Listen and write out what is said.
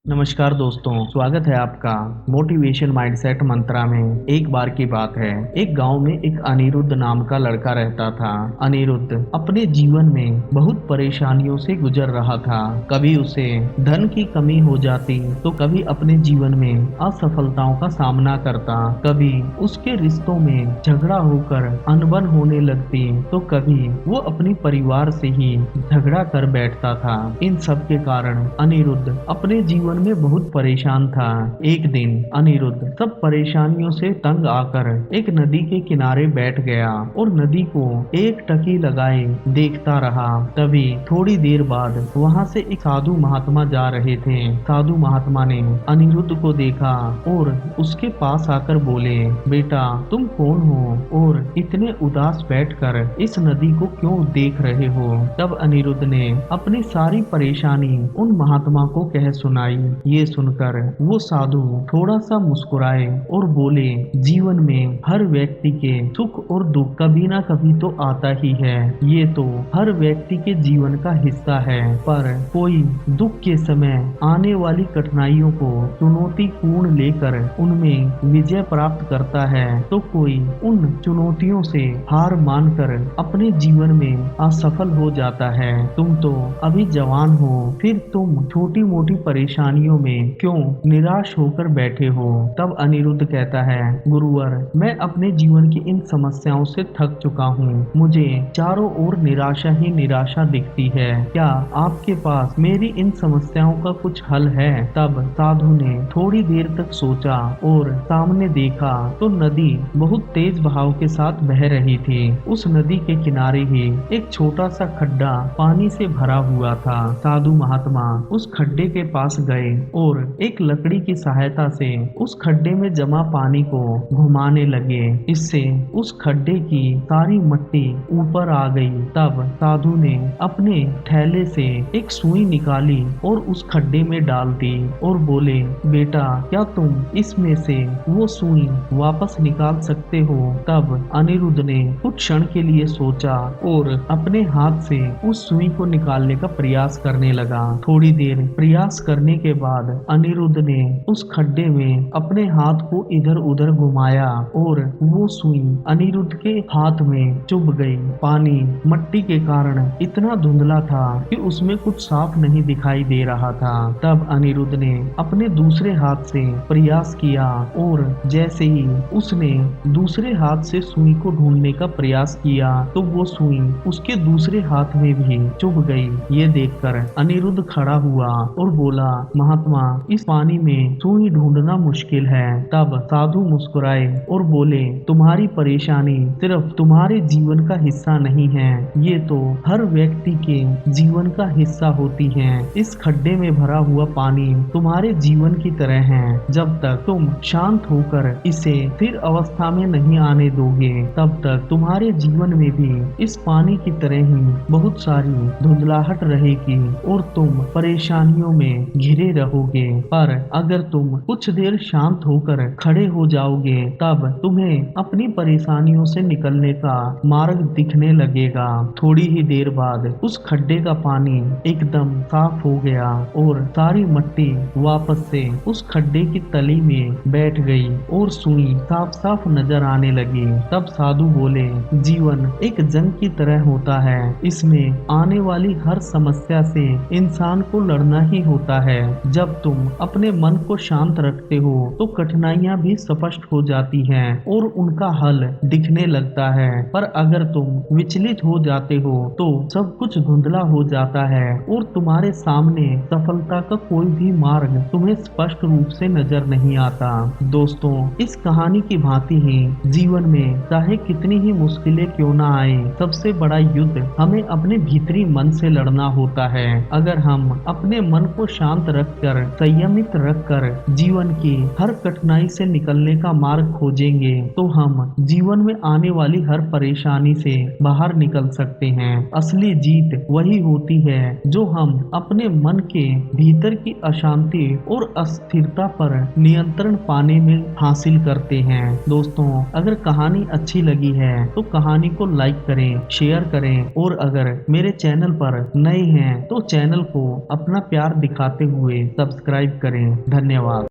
नमस्कार दोस्तों, स्वागत है आपका मोटिवेशन माइंडसेट मंत्रा में। एक बार की बात है, एक गांव में एक अनिरुद्ध नाम का लड़का रहता था। अनिरुद्ध अपने जीवन में बहुत परेशानियों से गुजर रहा था। कभी उसे धन की कमी हो जाती तो कभी अपने जीवन में असफलताओं का सामना करता, कभी उसके रिश्तों में झगड़ा होकर अनबन होने लगती तो कभी वो अपने परिवार से ही झगड़ा कर बैठता था। इन सब के कारण अनिरुद्ध अपने जीवन में बहुत परेशान था। एक दिन अनिरुद्ध सब परेशानियों से तंग आकर एक नदी के किनारे बैठ गया और नदी को एक टकी लगाए देखता रहा। तभी थोड़ी देर बाद वहां से एक साधु महात्मा जा रहे थे। साधु महात्मा ने अनिरुद्ध को देखा और उसके पास आकर बोले, बेटा तुम कौन हो और इतने उदास बैठकर इस नदी को क्यों देख रहे हो। तब अनिरुद्ध ने अपनी सारी परेशानी उन महात्मा को कह सुनाई। ये सुनकर वो साधु थोड़ा सा मुस्कुराए और बोले, जीवन में हर व्यक्ति के सुख और दुख कभी ना कभी तो आता ही है। ये तो हर व्यक्ति के जीवन का हिस्सा है, पर कोई दुख के समय आने वाली कठिनाइयों को चुनौतीपूर्ण लेकर उनमें विजय प्राप्त करता है तो कोई उन चुनौतियों से हार मानकर अपने जीवन में असफल हो जाता है। तुम तो अभी जवान हो, फिर तुम छोटी मोटी परेशानियों में क्यों निराश होकर बैठे हो। तब अनिरुद्ध कहता है, गुरुवर मैं अपने जीवन की इन समस्याओं से थक चुका हूँ। मुझे चारों ओर निराशा ही निराशा दिखती है। क्या आपके पास मेरी इन समस्याओं का कुछ हल है। तब साधु ने थोड़ी देर तक सोचा और सामने देखा तो नदी बहुत तेज बहाव के साथ बह रही थी। उस नदी के किनारे ही एक छोटा सा खड्डा पानी से भरा हुआ था। साधु महात्मा उस खड्डे के पास गए और एक लकड़ी की सहायता से उस खड्डे में जमा पानी को घुमाने लगे। इससे उस खड्डे की सारी मिट्टी ऊपर आ गई। तब साधु ने अपने थैले से एक सुई निकाली और उस खड्डे में डाल दी और बोले, बेटा क्या तुम इसमें से वो सुई वापस निकाल सकते हो। तब अनिरुद्ध ने कुछ क्षण के लिए सोचा और अपने हाथ से उस सुई को निकालने का प्रयास करने लगा। थोड़ी देर प्रयास करने के बाद अनिरुद्ध ने उस खड्डे में अपने हाथ को इधर उधर घुमाया और वो सुई अनिरुद्ध के हाथ में चुभ गई। पानी मिट्टी के कारण इतना धुंधला था कि उसमें कुछ साफ नहीं दिखाई दे रहा था। तब अनिरुद्ध ने अपने दूसरे हाथ से प्रयास किया और जैसे ही उसने दूसरे हाथ से सुई को ढूंढने का प्रयास किया तो वो सुई उसके दूसरे हाथ में भी चुभ गई। ये देखकर अनिरुद्ध खड़ा हुआ और बोला, महात्मा इस पानी में सुई ढूंढना मुश्किल है। तब साधु मुस्कुराए और बोले, तुम्हारी परेशानी सिर्फ तुम्हारे जीवन का हिस्सा नहीं है, ये तो हर व्यक्ति के जीवन का हिस्सा होती है। इस खड्डे में भरा हुआ पानी तुम्हारे जीवन की तरह है। जब तक तुम शांत होकर इसे स्थिर अवस्था में नहीं आने दोगे तब तक तुम्हारे जीवन में भी इस पानी की तरह ही बहुत सारी धुंधलाहट रहेगी और तुम परेशानियों में घिरे रहोगे। पर अगर तुम कुछ देर शांत होकर खड़े हो जाओगे तब तुम्हें अपनी परेशानियों से निकलने का मार्ग दिखने लगेगा। थोड़ी ही देर बाद उस खड्डे का पानी एकदम साफ हो गया और सारी मिट्टी वापस से उस खड्डे की तली में बैठ गई और सुई साफ साफ नजर आने लगी। तब साधु बोले, जीवन एक जंग की तरह होता है, इसमें आने वाली हर समस्या से इंसान को लड़ना ही होता है। जब तुम अपने मन को शांत रखते हो तो कठिनाइयां भी स्पष्ट हो जाती हैं और उनका हल दिखने लगता है। पर अगर तुम विचलित हो जाते हो तो सब कुछ धुंधला हो जाता है और तुम्हारे सामने सफलता का कोई भी मार्ग तुम्हें स्पष्ट रूप से नजर नहीं आता। दोस्तों इस कहानी की भांति ही जीवन में चाहे कितनी ही मुश्किलें क्यों ना आए, सबसे बड़ा युद्ध हमें अपने भीतरी मन से लड़ना होता है। अगर हम अपने मन को शांत रखकर, संयमित रखकर जीवन की हर कठिनाई से निकलने का मार्ग खोजेंगे तो हम जीवन में आने वाली हर परेशानी से बाहर निकल सकते हैं। असली जीत वही होती है जो हम अपने मन के भीतर की अशांति और अस्थिरता पर नियंत्रण पाने में हासिल करते हैं। दोस्तों अगर कहानी अच्छी लगी है तो कहानी को लाइक करें, शेयर करें और अगर मेरे चैनल पर नए हैं तो चैनल को अपना प्यार दिखाते हुए हुए सब्सक्राइब करें। धन्यवाद।